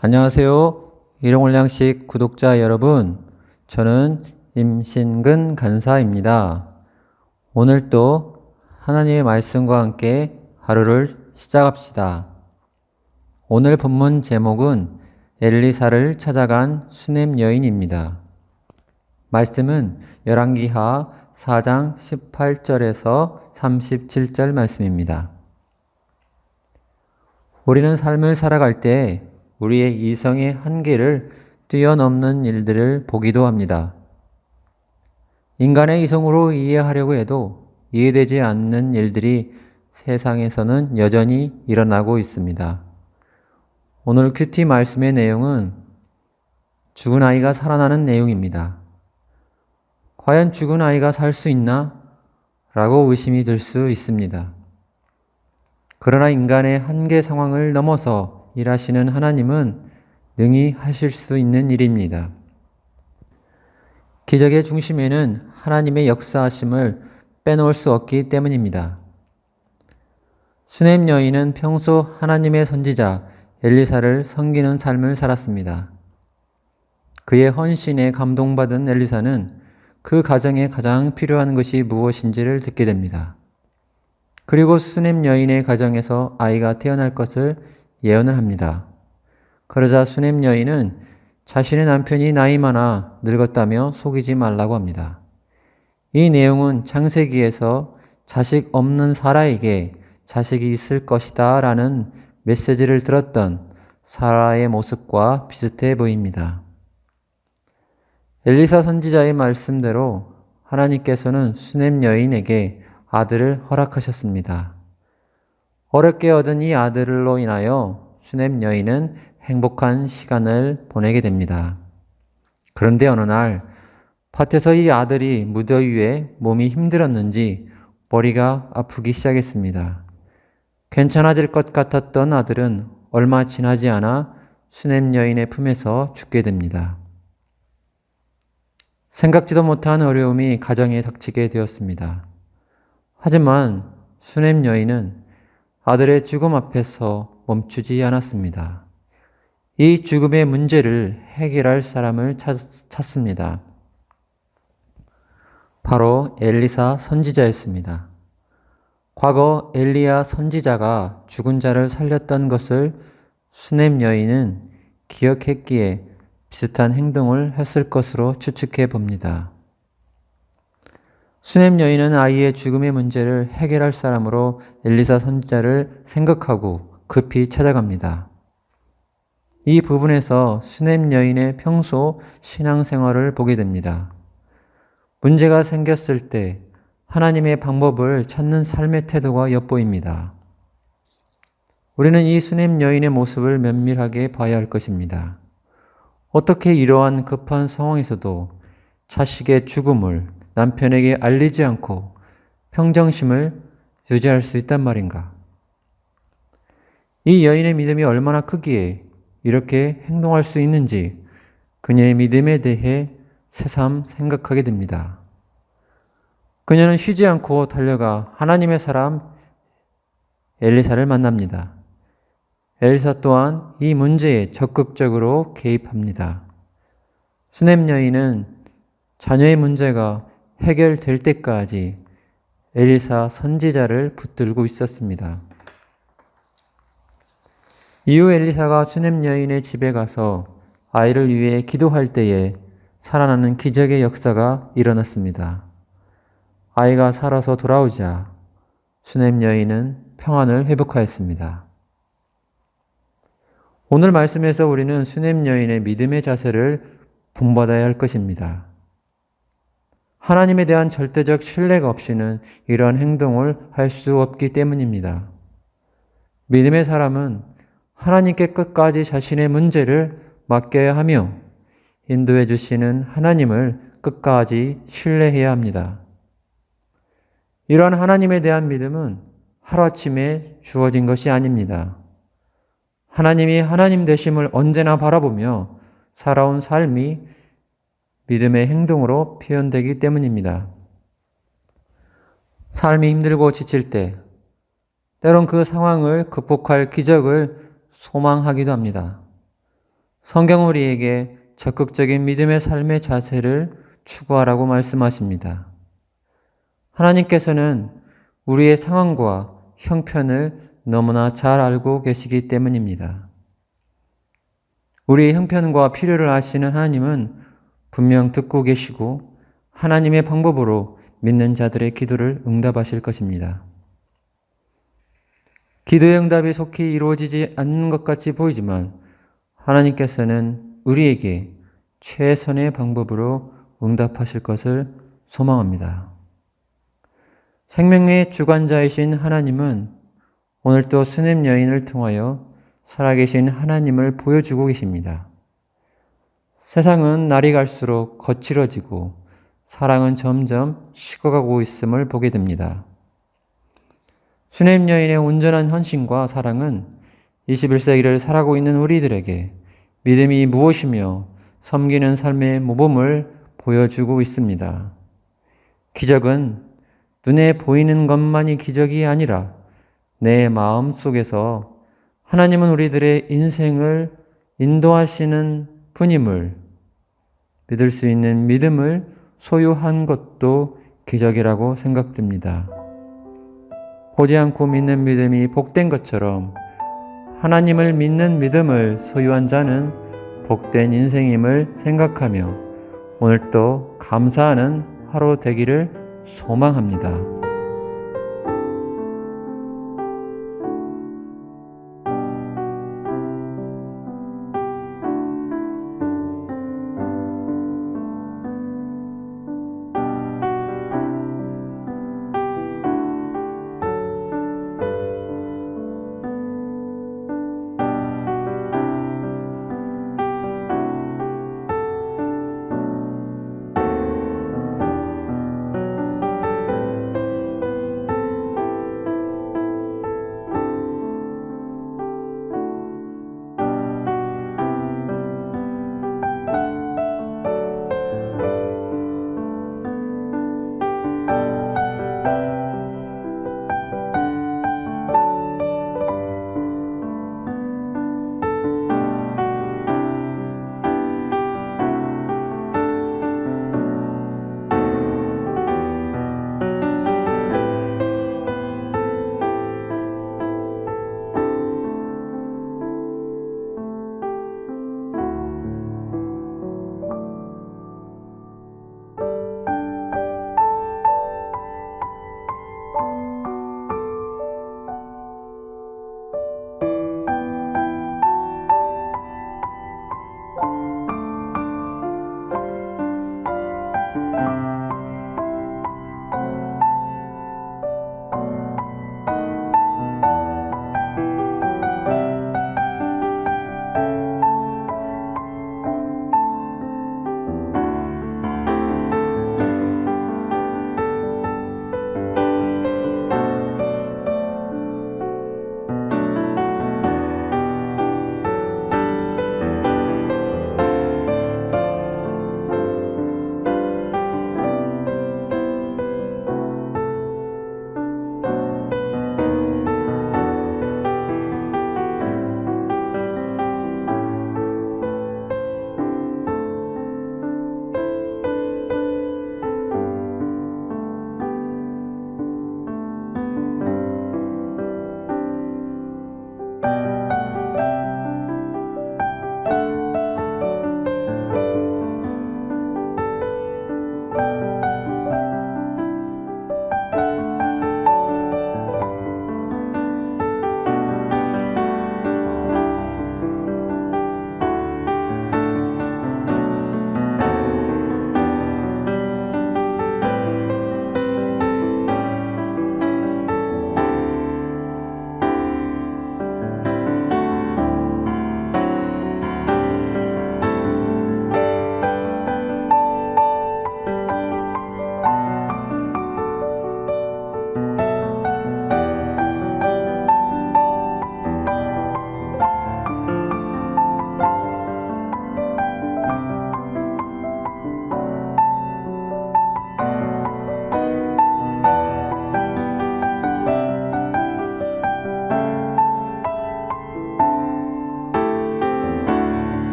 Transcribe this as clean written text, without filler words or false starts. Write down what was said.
안녕하세요. 일용올량식 구독자 여러분, 저는 임신근 간사입니다. 오늘도 하나님의 말씀과 함께 하루를 시작합시다. 오늘 본문 제목은 엘리사를 찾아간 수넴 여인입니다. 말씀은 열왕기하 4장 18절에서 37절 말씀입니다. 우리는 삶을 살아갈 때 우리의 이성의 한계를 뛰어넘는 일들을 보기도 합니다. 인간의 이성으로 이해하려고 해도 이해되지 않는 일들이 세상에서는 여전히 일어나고 있습니다. 오늘 큐티 말씀의 내용은 죽은 아이가 살아나는 내용입니다. 과연 죽은 아이가 살 수 있나? 라고 의심이 들 수 있습니다. 그러나 인간의 한계 상황을 넘어서 일하시는 하나님은 능히 하실 수 있는 일입니다. 기적의 중심에는 하나님의 역사하심을 빼놓을 수 없기 때문입니다. 수넴 여인은 평소 하나님의 선지자 엘리사를 섬기는 삶을 살았습니다. 그의 헌신에 감동받은 엘리사는 그 가정에 가장 필요한 것이 무엇인지를 듣게 됩니다. 그리고 수넴 여인의 가정에서 아이가 태어날 것을 예언을 합니다. 그러자 수넴 여인은 자신의 남편이 나이 많아 늙었다며 속이지 말라고 합니다. 이 내용은 창세기에서 자식 없는 사라에게 자식이 있을 것이다 라는 메시지를 들었던 사라의 모습과 비슷해 보입니다. 엘리사 선지자의 말씀대로 하나님께서는 수넴 여인에게 아들을 허락하셨습니다. 어렵게 얻은 이 아들로 인하여 수넴 여인은 행복한 시간을 보내게 됩니다. 그런데 어느 날 밭에서 이 아들이 무더위에 몸이 힘들었는지 머리가 아프기 시작했습니다. 괜찮아질 것 같았던 아들은 얼마 지나지 않아 수넴 여인의 품에서 죽게 됩니다. 생각지도 못한 어려움이 가정에 닥치게 되었습니다. 하지만 수넴 여인은 아들의 죽음 앞에서 멈추지 않았습니다. 이 죽음의 문제를 해결할 사람을 찾습니다. 바로 엘리사 선지자였습니다. 과거 엘리야 선지자가 죽은 자를 살렸던 것을 수넴 여인은 기억했기에 비슷한 행동을 했을 것으로 추측해 봅니다. 수넴 여인은 아이의 죽음의 문제를 해결할 사람으로 엘리사 선지자를 생각하고 급히 찾아갑니다. 이 부분에서 수넴 여인의 평소 신앙생활을 보게 됩니다. 문제가 생겼을 때 하나님의 방법을 찾는 삶의 태도가 엿보입니다. 우리는 이 수넴 여인의 모습을 면밀하게 봐야 할 것입니다. 어떻게 이러한 급한 상황에서도 자식의 죽음을 남편에게 알리지 않고 평정심을 유지할 수 있단 말인가? 이 여인의 믿음이 얼마나 크기에 이렇게 행동할 수 있는지 그녀의 믿음에 대해 새삼 생각하게 됩니다. 그녀는 쉬지 않고 달려가 하나님의 사람 엘리사를 만납니다. 엘리사 또한 이 문제에 적극적으로 개입합니다. 수넴 여인은 자녀의 문제가 해결될 때까지 엘리사 선지자를 붙들고 있었습니다. 이후 엘리사가 수넴 여인의 집에 가서 아이를 위해 기도할 때에 살아나는 기적의 역사가 일어났습니다. 아이가 살아서 돌아오자 수넴 여인은 평안을 회복하였습니다. 오늘 말씀에서 우리는 수넴 여인의 믿음의 자세를 본받아야 할 것입니다. 하나님에 대한 절대적 신뢰가 없이는 이러한 행동을 할 수 없기 때문입니다. 믿음의 사람은 하나님께 끝까지 자신의 문제를 맡겨야 하며 인도해 주시는 하나님을 끝까지 신뢰해야 합니다. 이러한 하나님에 대한 믿음은 하루아침에 주어진 것이 아닙니다. 하나님이 하나님 되심을 언제나 바라보며 살아온 삶이 믿음의 행동으로 표현되기 때문입니다. 삶이 힘들고 지칠 때 때론 그 상황을 극복할 기적을 소망하기도 합니다. 성경은 우리에게 적극적인 믿음의 삶의 자세를 추구하라고 말씀하십니다. 하나님께서는 우리의 상황과 형편을 너무나 잘 알고 계시기 때문입니다. 우리의 형편과 필요를 아시는 하나님은 분명 듣고 계시고 하나님의 방법으로 믿는 자들의 기도를 응답하실 것입니다. 기도의 응답이 속히 이루어지지 않는 것 같이 보이지만 하나님께서는 우리에게 최선의 방법으로 응답하실 것을 소망합니다. 생명의 주관자이신 하나님은 오늘도 수넴 여인을 통하여 살아계신 하나님을 보여주고 계십니다. 세상은 날이 갈수록 거칠어지고 사랑은 점점 식어가고 있음을 보게 됩니다. 수넴 여인의 온전한 헌신과 사랑은 21세기를 살아가고 있는 우리들에게 믿음이 무엇이며 섬기는 삶의 모범을 보여주고 있습니다. 기적은 눈에 보이는 것만이 기적이 아니라 내 마음 속에서 하나님은 우리들의 인생을 인도하시는 분임을 믿을 수 있는 믿음을 소유한 것도 기적이라고 생각됩니다. 보지 않고 믿는 믿음이 복된 것처럼 하나님을 믿는 믿음을 소유한 자는 복된 인생임을 생각하며 오늘도 감사하는 하루 되기를 소망합니다.